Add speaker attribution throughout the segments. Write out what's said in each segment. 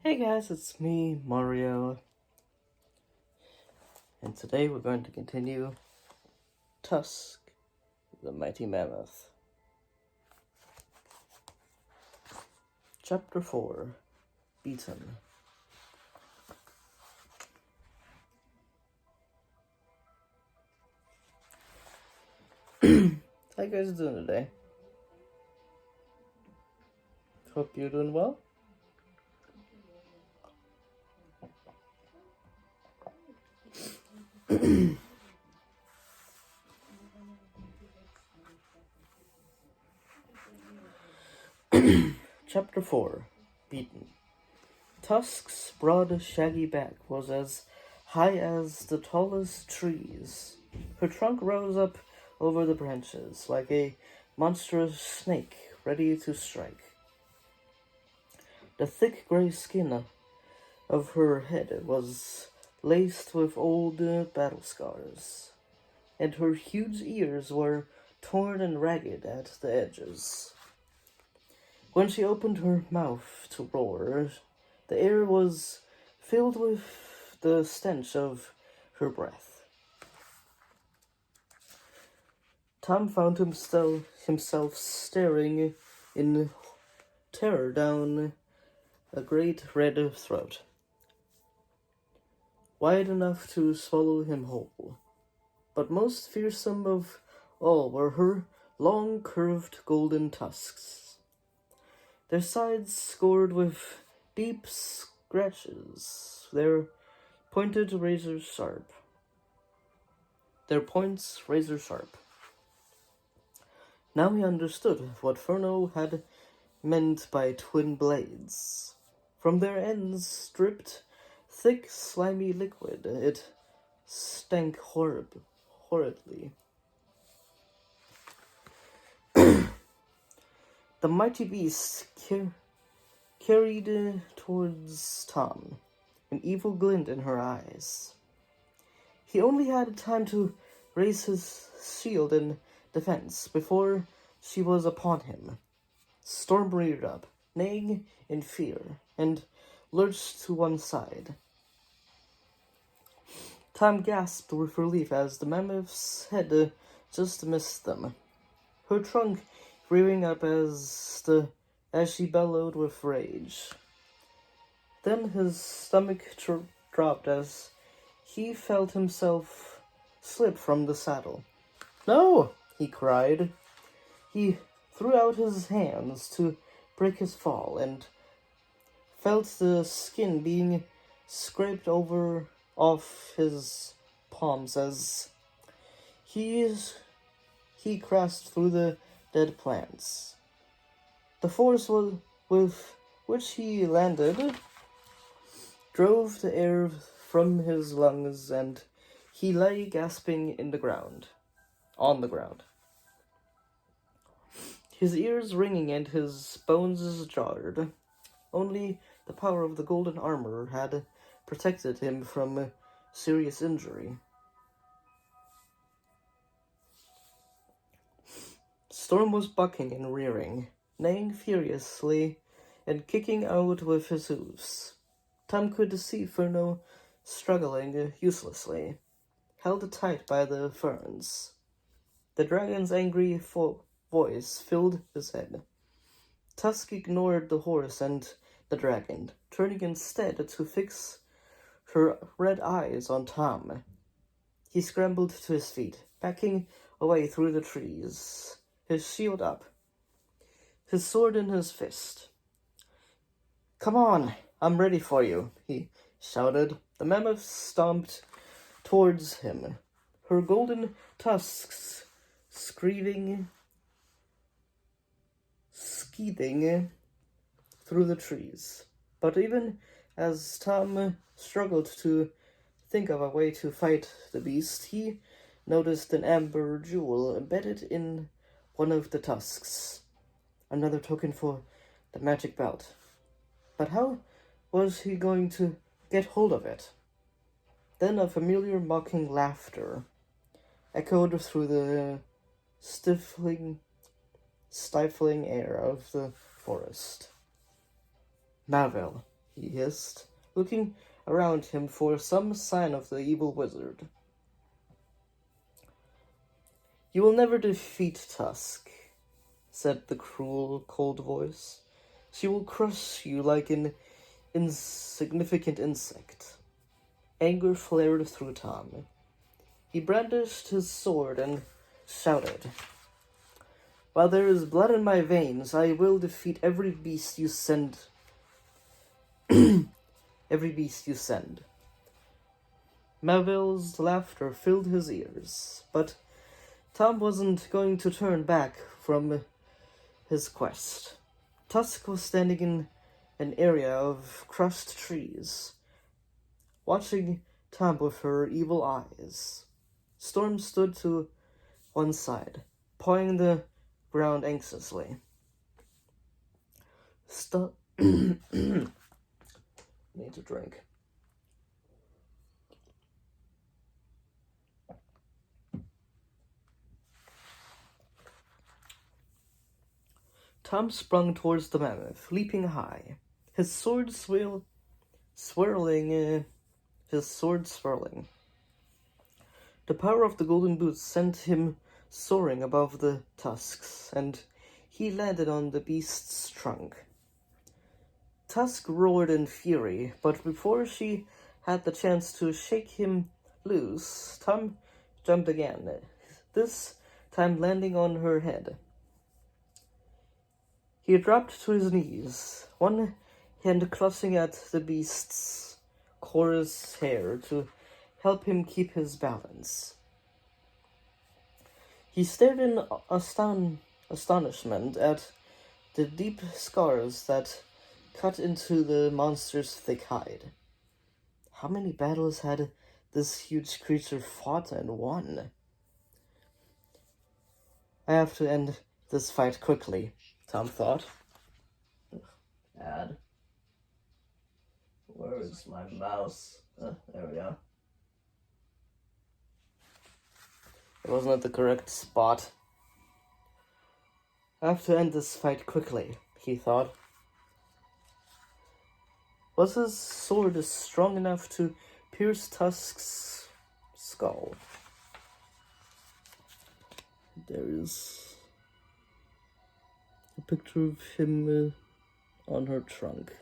Speaker 1: Hey guys, it's me, Mario, and today we're going to continue Tusk, the Mighty Mammoth. Chapter 4, Beaten. How you guys doing today? Hope you're doing well. Chapter 4, Beaten. Tusk's broad, shaggy back was as high as the tallest trees. Her trunk rose up over the branches like a monstrous snake ready to strike. The thick gray skin of her head was laced with old battle scars, and her huge ears were torn and ragged at the edges. When she opened her mouth to roar, the air was filled with the stench of her breath. Tom found himself staring in terror down a great red throat, wide enough to swallow him whole. But most fearsome of all were her long, curved golden tusks, their sides scored with deep scratches, their points razor sharp. Now he understood what Furno had meant by twin blades. From their ends dripped thick, slimy liquid. It stank horridly. The mighty beast carried towards Tom, an evil glint in her eyes. He only had time to raise his shield in defense before she was upon him. Storm reared up, neighing in fear, and lurched to one side. Tom gasped with relief as the mammoth's head just missed them, her trunk rearing up as she bellowed with rage. Then his stomach dropped as he felt himself slip from the saddle. "No!" he cried. He threw out his hands to break his fall and felt the skin being scraped off his palms as he crashed through the dead plants. The force with which he landed drove the air from his lungs, and he lay gasping on the ground. His ears ringing and his bones jarred. Only the power of the golden armor had protected him from serious injury. Storm was bucking and rearing, neighing furiously and kicking out with his hooves. Tom could see Furno struggling uselessly, held tight by the ferns. The dragon's angry voice filled his head. Tusk ignored the horse and the dragon, turning instead to fix her red eyes on Tom. He scrambled to his feet, backing away through the trees, his shield up, his sword in his fist. "Come on, I'm ready for you," he shouted. The mammoth stomped towards him, her golden tusks skeething through the trees. But even as Tom struggled to think of a way to fight the beast, he noticed an amber jewel embedded in one of the tusks, another token for the magic belt. But how was he going to get hold of it? Then a familiar mocking laughter echoed through the stifling air of the forest. "Marvel, he hissed, looking around him for some sign of the evil wizard. "You will never defeat Tusk," said the cruel, cold voice. "She will crush you like an insignificant insect." Anger flared through Tom. He brandished his sword and shouted, "While there is blood in my veins, I will defeat every beast you send. Every beast you send." Melville's laughter filled his ears, but Tom wasn't going to turn back from his quest. Tusk was standing in an area of crushed trees, watching Tom with her evil eyes. Storm stood to one side, pawing the ground anxiously. Need to drink. Tom sprung towards the mammoth, leaping high, his sword swirling. The power of the golden boots sent him soaring above the tusks, and he landed on the beast's trunk. Tusk roared in fury, but before she had the chance to shake him loose, Tom jumped again, this time landing on her head. He dropped to his knees, one hand clutching at the beast's coarse hair to help him keep his balance. He stared in astonishment at the deep scars that cut into the monster's thick hide. How many battles had this huge creature fought and won? "I have to end this fight quickly," Tom thought. Add. Where is my mouse? There we go. It wasn't at the correct spot. "I have to end this fight quickly," he thought. Was his sword strong enough to pierce Tusk's skull? There is a picture of him on her trunk.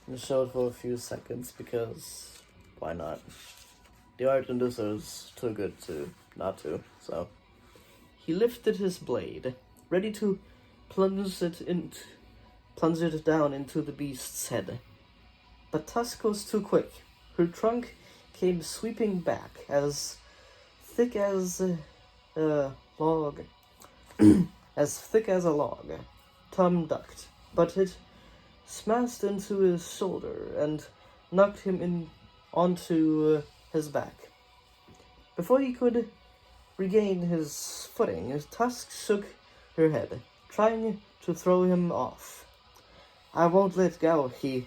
Speaker 1: I'm gonna show it for a few seconds because why not? The art in this is too good to not to, so. He lifted his blade, ready to plunge it down into the beast's head. But Tusk was too quick. Her trunk came sweeping back, as thick as a log. As thick as a log. Tom ducked, but it smashed into his shoulder and knocked him onto his back. Before he could regain his footing, Tusk shook her head, trying to throw him off. "I won't let go," he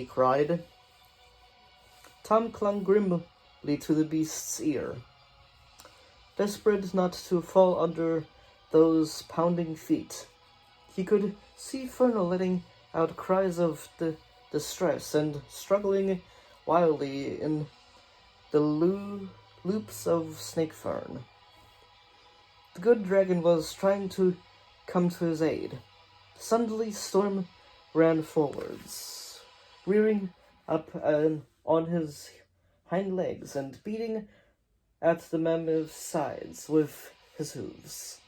Speaker 1: cried. Tom clung grimly to the beast's ear, desperate not to fall under those pounding feet. He could see Fernal letting out cries of distress and struggling wildly in the loops of snake fern. The good dragon was trying to come to his aid. Suddenly, Storm ran forwards, rearing up on his hind legs and beating at the mammoth's sides with his hooves.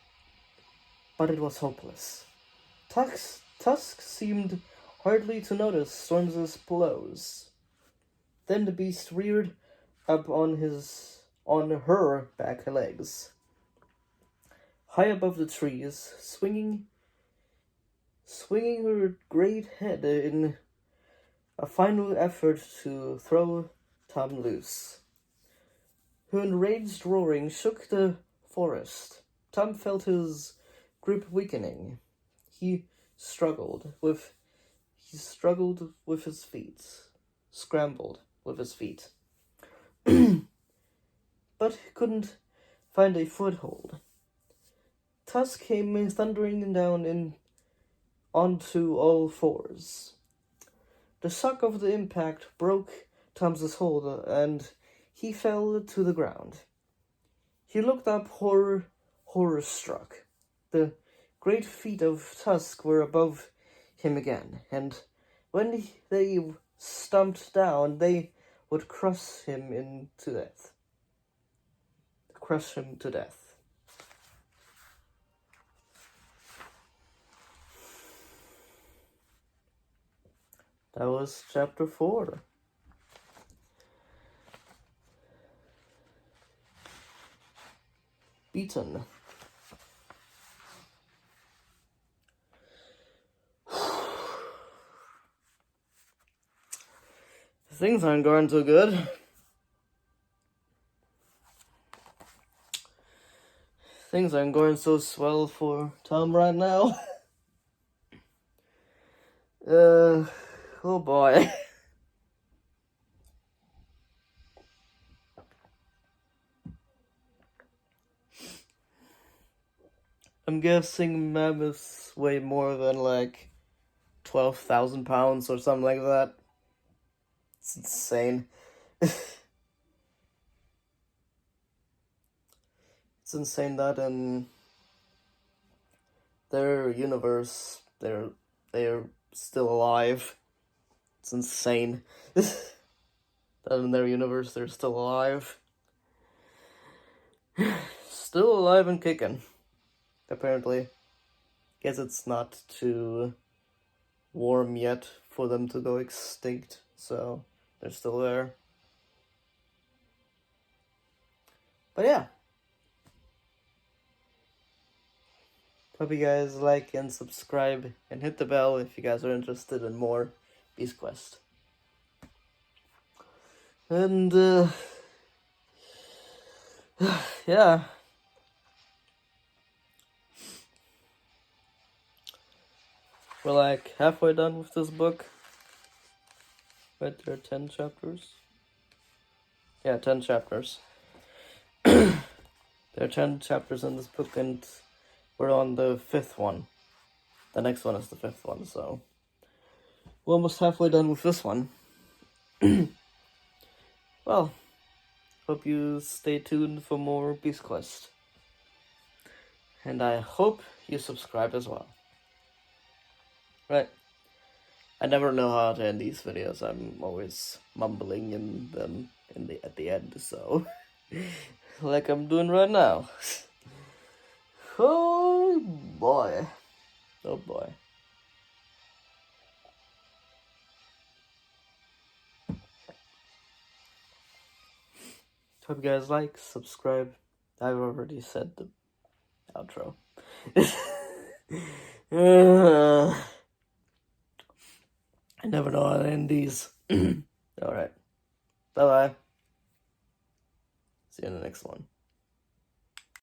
Speaker 1: But it was hopeless. Tusk seemed hardly to notice Storm's blows. Then the beast reared up on her back legs, high above the trees, swinging her great head in a final effort to throw Tom loose. Her enraged roaring shook the forest. Tom felt his grip weakening. He struggled with his feet, scrambled with his feet, but couldn't find a foothold. Tusk came thundering down onto all fours. The shock of the impact broke Tom's hold, and he fell to the ground. He looked up horror-struck. The great feet of Tusk were above him again, and when they stomped down, they would crush him to death. That was chapter 4. Beaten. Things aren't going too good. Things aren't going so swell for Tom right now. Oh boy. I'm guessing Mammoths weigh more than like 12,000 pounds or something like that. It's insane. It's insane that in their universe they're still alive. It's insane. That in their universe they're still alive. Still alive and kicking. Apparently. Guess it's not too warm yet for them to go extinct, so they're still there. But yeah. Hope you guys like and subscribe and hit the bell if you guys are interested in more Beast Quest. And yeah. We're like halfway done with this book. Right, there are 10 chapters. Yeah, 10 chapters. There are 10 chapters in this book, and we're on the 5th one. The next one is the 5th one, so we're almost halfway done with this one. Well, hope you stay tuned for more Beast Quest. And I hope you subscribe as well. Right. I never know how to end these videos. I'm always mumbling in them at the end, so like I'm doing right now. Oh boy. Oh boy. Hope you guys like, subscribe. I've already said the outro. I never know how to end these. Alright. Bye-bye. See you in the next one.